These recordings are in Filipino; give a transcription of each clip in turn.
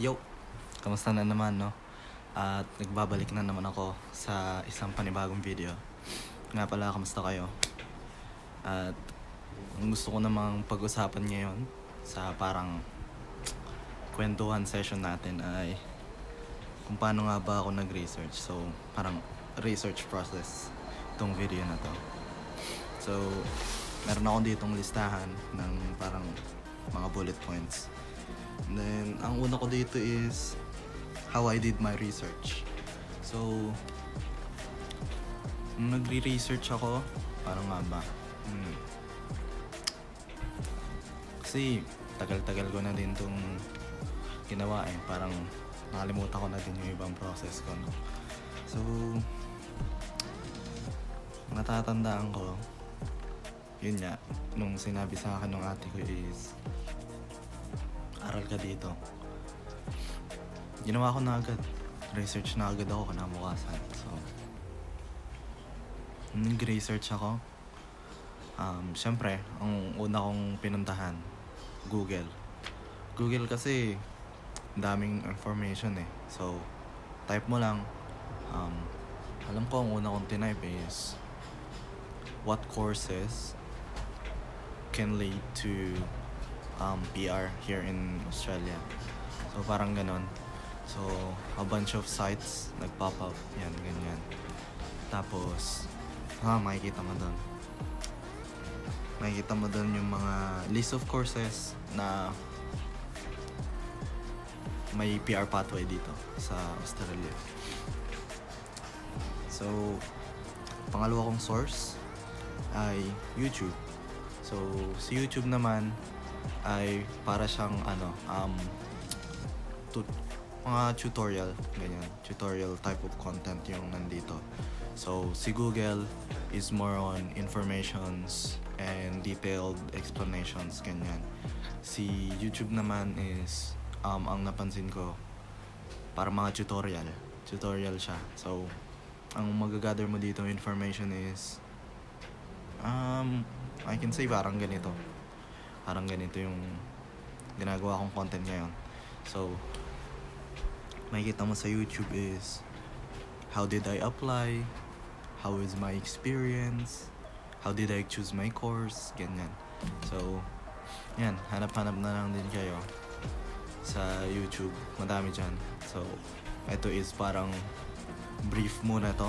Yo! Kamusta na naman, no? At nagbabalik na naman ako sa isang panibagong video. Nga pala, kamusta kayo? At ang gusto ko namang pag-usapan ngayon sa parang kwentuhan session natin ay kung paano nga ba ako nag-research. So, parang research process itong video na to. So, meron ako ditong listahan ng parang mga bullet points. And then, ang una ko dito is how I did my research. So, nung nagre-research ako, paano nga ba? Kasi, tagal-tagal ko na din itong ginawa eh. Parang nakalimutan ko na din yung ibang process ko, no? So, natatandaan ko, yun nga, nung sinabi sa akin ng ate ko is, aral ka dito. Ginawa ko na agad. Research na agad ako kinabukasan. So, nag-research ako. Siyempre, ang una kong pinuntahan, Google. Google kasi, daming information eh. So, type mo lang. Alam ko ang una kong tinype is, what courses can lead to PR here in Australia. So parang ganon. So a bunch of sites nag-pop up. Yan, ganyan. Tapos makikita mo doon. Makikita mo doon yung mga list of courses na may PR pathway dito sa Australia. So pangalawa kong source ay YouTube. So si YouTube naman ay para siyang mga tutorial, ganyan. Tutorial type of content yung nandito. So si Google is more on informations and detailed explanations, ganyan. Si YouTube naman is ang napansin ko para mga tutorial siya. So ang magagather mo dito information is I can say parang ganito yung ginagawa kong content ngayon. So makikita mo sa YouTube is how did I apply, how is my experience, how did I choose my course, ganyan. So yan, hanap-hanap na lang din kayo sa YouTube, madami dyan. So ito is parang brief muna to.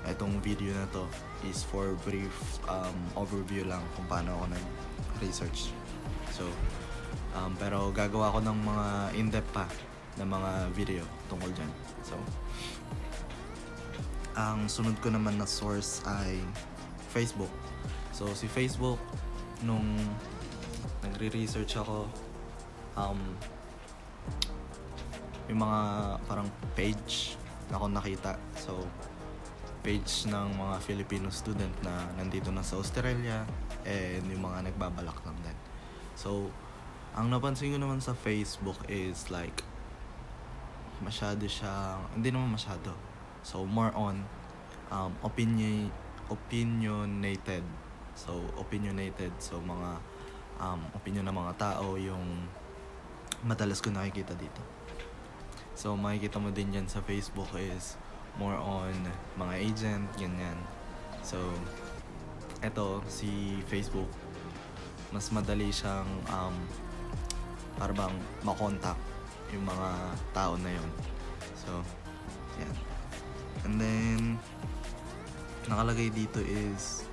Itong video na to is for brief overview lang kung paano ako nag-research. So, pero gagawa ko ng mga in-depth pa na mga video tungkol dyan. So, ang sunod ko naman na source ay Facebook. So, si Facebook, nung nagre-research ako, yung mga parang page na ako nakita. So, page ng mga Filipino student na nandito na sa Australia and yung mga nagbabalak lang din. So, ang napansin ko naman sa Facebook is like masyado siyang, hindi naman masyado. So, more on opinionated. So, opinionated. So, mga opinion ng mga tao yung madalas ko nakikita dito. So, makikita mo din yan sa Facebook is more on mga agent, ganyan. So, eto, si Facebook, mas madali siyang para bang makontak yung mga tao na yun. So, yan. And then, nakalagay dito is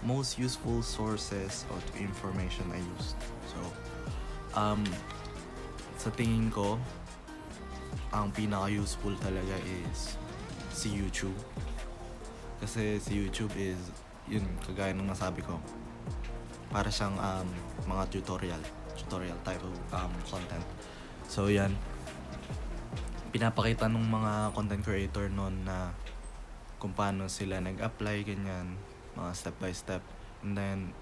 most useful sources of information I used. So, sa tingin ko, ang pinaka-useful talaga is si YouTube. Kasi si YouTube is, yun, kagaya ng nasabi ko, para siyang mga tutorial type of content. So yan, pinapakita ng mga content creator noon na kung paano sila nag-apply, ganyan, mga step by step. And then,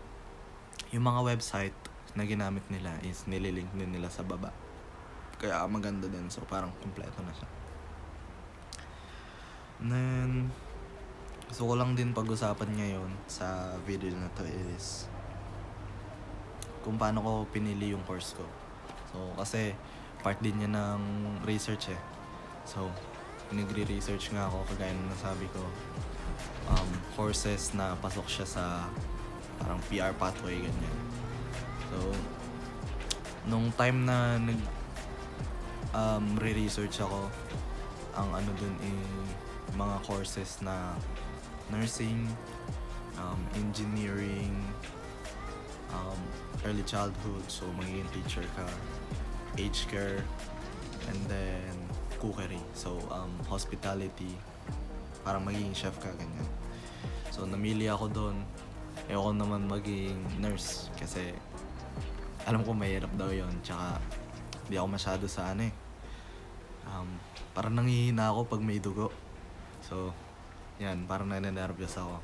yung mga website na ginamit nila is nililink din nila sa baba. Kaya maganda din. So parang kumpleto na siya. And then, gusto ko lang din pag-usapan ngayon sa video na to is kung paano ko pinili yung course ko. So kasi part din niya ng research eh. So, nagre-research nga ako, kagaya ng nasabi ko, courses na pasok siya sa parang PR pathway, ganyan. So, nung time na re-research ako, ang ano dun mga courses na nursing, engineering, early childhood, so magiging teacher ka, aged care, and then cookery, so hospitality, parang magiging chef ka, ganyan. So namili ako doon. Ayoko naman maging nurse kasi alam ko mahirap daw yon, tsaka hindi ako masyado sa ano eh. Parang nanghihina ako pag may dugo. So, yan, parang nananervyos ako.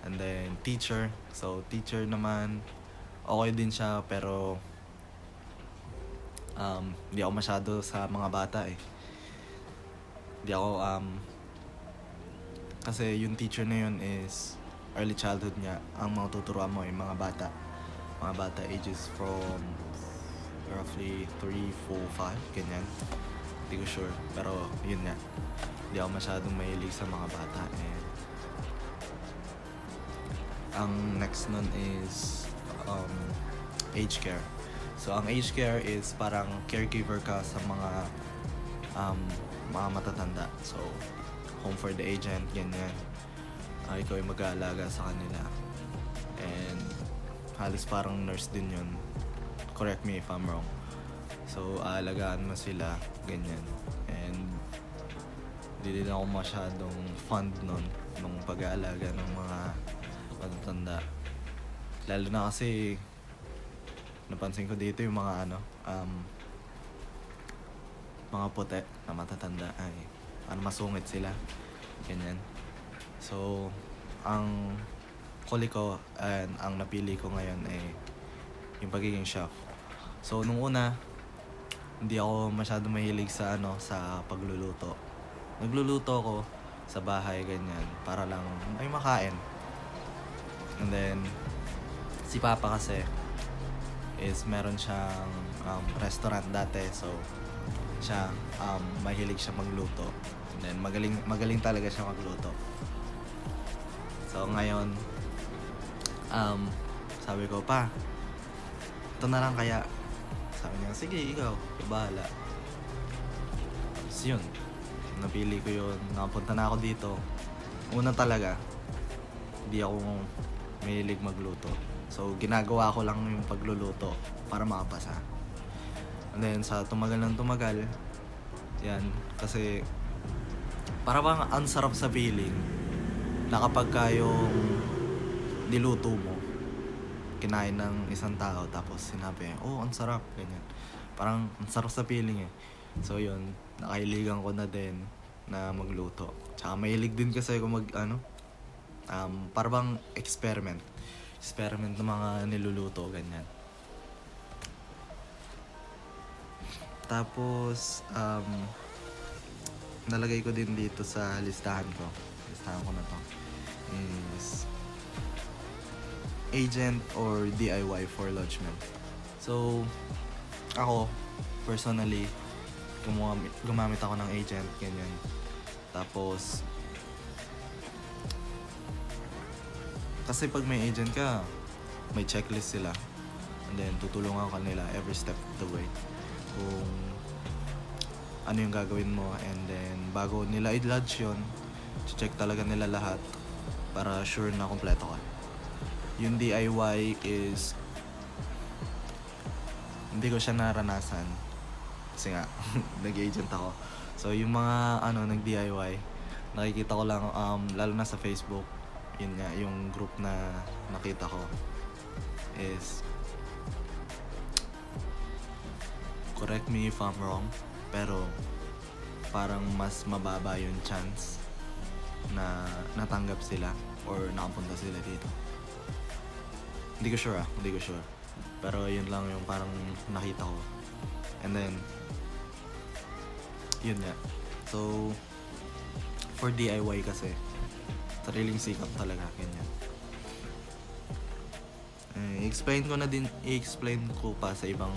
And then, teacher. So, teacher naman, okay din siya, pero hindi ako masyado sa mga bata eh. Hindi ako, kasi yung teacher na yun is early childhood niya. Ang mga tuturuan mo ay mga bata. Mga bata ages from roughly 3, 4, 5, ganyan. Hindi ko sure, pero yun nga. Hindi ako masyadong mahilig sa mga bata. And ang next nun is aged care. So ang aged care is parang caregiver ka sa mga matatanda. So home for the aged, ganyan. Ikaw ay mag-aalaga sa kanila. And halos parang nurse din yun. Correct me if I'm wrong. So aalagaan mo sila, ganyan. And hindi din ako masyadong fond nun nung pag-aalaga ng mga matatanda. Lalo na kasi napansin ko dito yung mga mga puti na matatanda ay masungit sila, ganyan. So ang kuli ko and ang napili ko ngayon ay yung pagiging chef. So nung una hindi ako masyado mahilig sa sa pagluluto. Nagluluto ako sa bahay, ganyan, para lang may makain. And then si Papa kasi is meron siyang restaurant dati, so siya mahilig siya magluto. And then magaling talaga siya magluto. So ngayon sabi ko, pa, ito na lang kaya. Sabi niya, sige, ikaw, bahala. So yun, napili ko yun, nakapunta na ako dito. Una talaga, hindi ako mahilig magluto. So ginagawa ko lang yung pagluluto para makapasa. And then sa tumagal ng tumagal, yan, kasi para bang ang sarap sa feeling na kapag yung niluto mo, kinain ng isang tao, tapos sinabi, oh, ang sarap, ganyan. Parang ang sarap sa feeling eh. So yun, nakahiligan ko na din na magluto. Tsaka mahilig din kasi ako para bang experiment ng mga niluluto, ganyan. Tapos nalagay ko din dito sa listahan ko na to is agent or DIY for lodgement. So ako personally gumamit ako ng agent, ganyan. Tapos kasi pag may agent ka, may checklist sila, and then tutulungan ka nila every step of the way kung ano yung gagawin mo. And then bago nila i-lodge yun, check talaga nila lahat para sure na kompleto ka. Yung DIY is hindi ko siya naranasan kasi nga nag-agent ako. So yung mga nag-DIY, nakikita ko lang lalo na sa Facebook, yun nga yung group na nakita ko is, correct me if I'm wrong, pero parang mas mababa yung chance na natanggap sila or nakapunta sila dito. Hindi ko sure. Pero yun lang yung parang nakita ko. And then yun nga. So for DIY kasi sariling sikap talaga, ganyan. I-explain ko pa sa ibang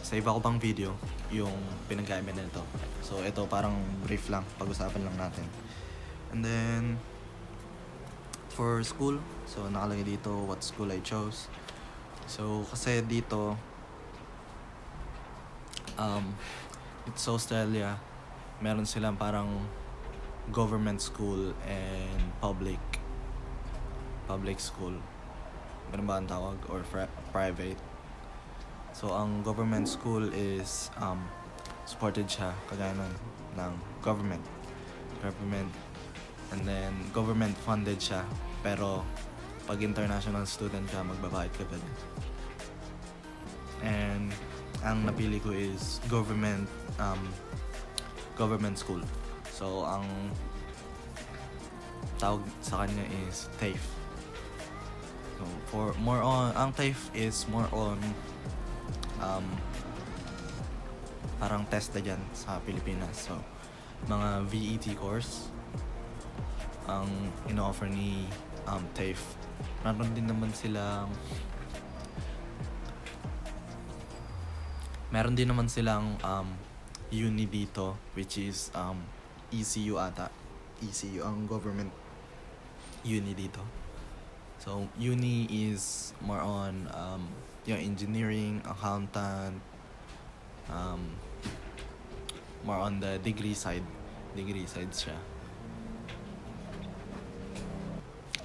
sa iba ko pang video yung pinagkaiba nito. So ito parang brief lang, pag-usapan lang natin. And then for school, so nakalagay dito what school I chose. So kasi dito it's Australia, meron silang parang government school and public school. Ganun ba ang tawag? Or private. So ang government school is supported siya kagaya ng government, and then government funded siya, pero pag international student ka magbabayad ka pa din. And ang napili ko is government school. So ang tawag sa kanya is TAFE. So for more on, ang TAFE is more on parang test na dyan sa Pilipinas. So mga VET course ang ino-offer ni TAFE. Meron din naman silang uni dito, which is ECU ata. ECU ang government uni dito. So uni is more on yung engineering, accountant, more on the degree side siya.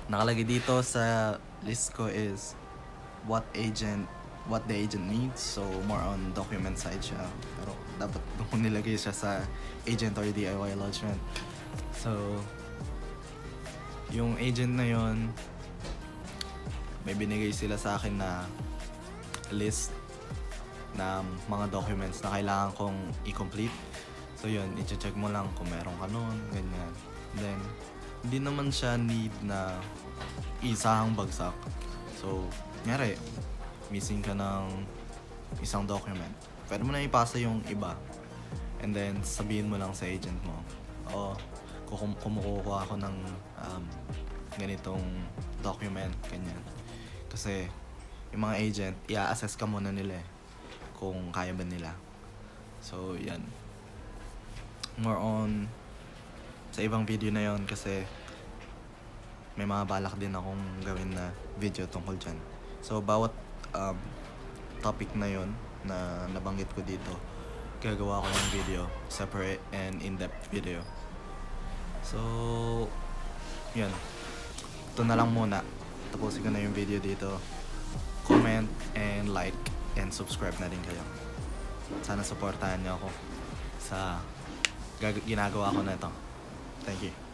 Nakalagay dito sa list ko is what the agent needs. So more on document side siya, pero dapat doon nilagay siya sa agent or DIY lodgement. So yung agent na yon, may binigay sila sa akin na list na mga documents na kailangan kong i-complete. So yun, i-check mo lang kung meron ka nun, ganyan. Then hindi naman siya need na isahang bagsak. So nyari, missing ka ng isang document, pwede mo na ipasa yung iba, and then sabihin mo lang sa agent mo, kumukuha ako ng ganitong document, ganyan. Kasi yung mga agent, i-assess ka muna nila kung kaya ba nila. So yan, more on sa ibang video na yon, kasi may mga balak din akong gawin na video tungkol dyan. So bawat topic na yon na nabanggit ko dito, gagawa ko ng video, separate and in-depth video. So yun, ito na lang muna, tapusin ko na yung video dito. Comment and like and subscribe na din kayo. Sana supportahan niyo ako sa ginagawa ko na ito. Thank you.